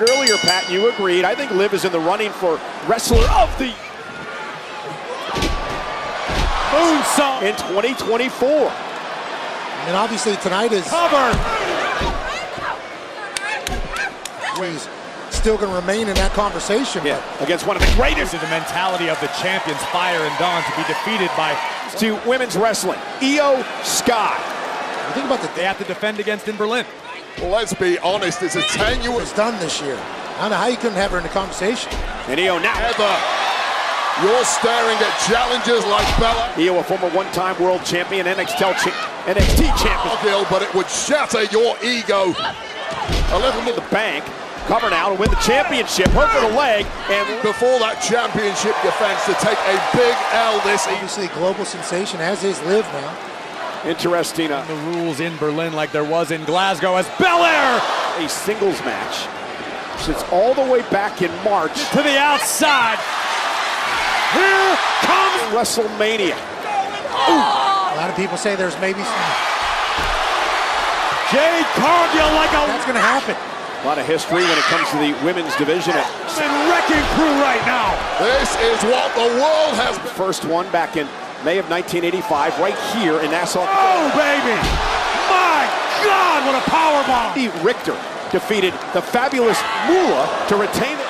Earlier, Pat, you agreed. I think Liv is in the running for Wrestler of the Moonsault in 2024. And obviously tonight is covered. He's still going to remain in that conversation. Yeah, against one of the greatest. The mentality of the champions, Fire and Dawn, to be defeated by To women's wrestling, IYO SKY. You think about they have to defend against in Berlin. Well, let's be honest, it's a tenuous done this year. I don't know how you couldn't have her in the conversation. And IYO now. ever. You're staring at challengers like Bella IYO, a former one-time world champion, NXT champion. Cargill, but it would shatter your ego. A little in the bank. Cover now to win the championship. Hook for the leg. And Before that championship defense to take a big L this evening. Obviously global sensation, as is Liv now. interesting. The rules in Berlin like there was in Glasgow as Belair A singles match since all the way back in March. to the outside. Here comes WrestleMania. A lot of people say there's maybe some, Jade Cargill like a that's going to happen. A lot of history when it comes to the women's division. wrecking crew right now. This is what the world has been. First one back in May of 1985, right here in Nassau. Oh, baby. My God, what a powerbomb. Steve Richter defeated the fabulous Moolah to retain it.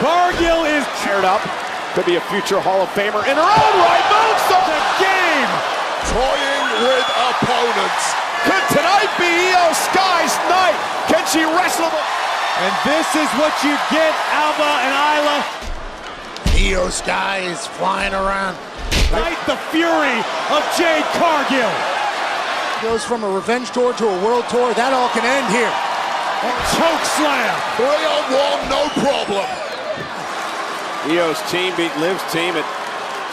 Cargill is Paired up. Could be a future Hall of Famer in her own right. Moonsault. the game. Toying with opponents. Could tonight be IYO SKY's night? Can she wrestle the... And this is what you get, Alba and Isla. IYO SKY is flying around. Fight the fury of Jade Cargill. Goes from a revenge tour to a world tour. That all can end here. Choke slam. 3-on-1, no problem. IYO's team beat Liv's team at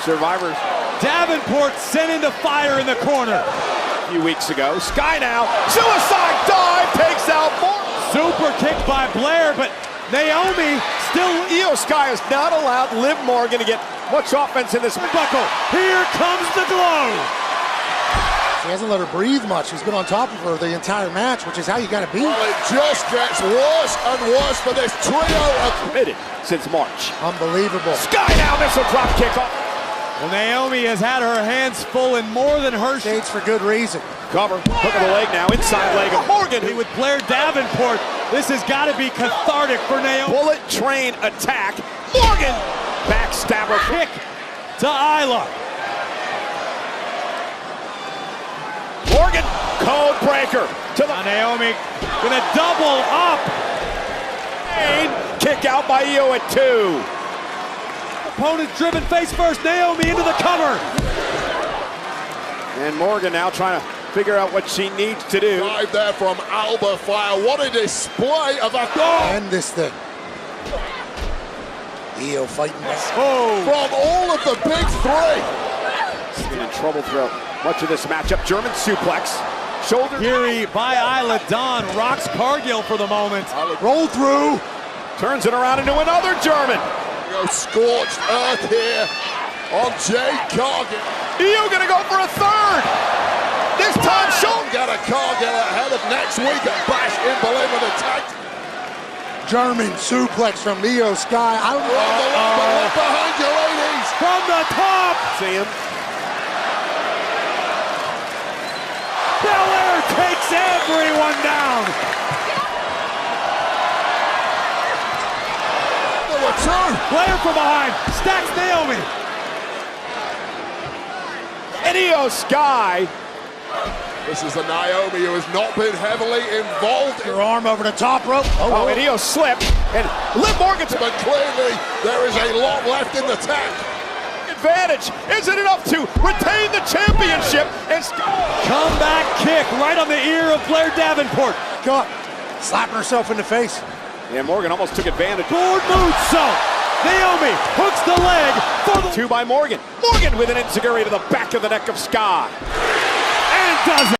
Survivor Davenport sent into Fire in the corner. a few weeks ago. Sky now. Suicide dive takes out more. Super kick by Blair, but Naomi still IYO SKY is not allowed Liv Morgan to get much offense in this buckle. Here comes the glow. He hasn't let her breathe much. He's been on top of her the entire match, which is how you got to be. Well, it just gets worse and worse for this trio of... committed since March. Unbelievable. Sky now missile drop kick off. Well, Naomi has had her hands full and more than her Shades for good reason. Cover. Hook of the leg now. Inside leg of Morgan. with Blair Davenport. This has got to be cathartic for Naomi. Bullet train attack. Morgan. Backstabber Kick to Isla. Morgan. Code breaker. To the Now Naomi gonna double up. kick out by IYO at 2. Opponent driven face first. Naomi into the cover. And Morgan now trying to figure out what she needs to do. Dive there from Alba Fire. What a display of a goal End this thing. IYO fighting this. Oh, from all of the big three. She's been in trouble throughout much of this matchup. German suplex. Shoulder. Geary by Isla. Dawn rocks Cargill for the moment. Roll through. Turns it around into another German. Go scorched earth here on Jade Cargill. IYO gonna go for a third. This time shoulder. Get a Cargill ahead of next week at Bash in Berlin with a tag. German suplex from IYO SKY. I don't On the left, but left behind you, ladies. From the top. See him. Belair takes everyone down. The return. Blair from behind. Stacks Naomi. And IYO SKY. This is a Naomi who has not been heavily involved in. Her arm over the top rope. Oh, and IYO slipped. And Liv Morgan's But clearly, there is a lot left in the tank. advantage. Is it enough to retain the championship? And Comeback kick right on the ear of Blair Davenport. Got slapping herself in the face. yeah, Morgan almost took advantage. Board moonsault. Naomi hooks the leg for the 2 by Morgan. Morgan with an enziguri to the back of the neck of Sky. and does it.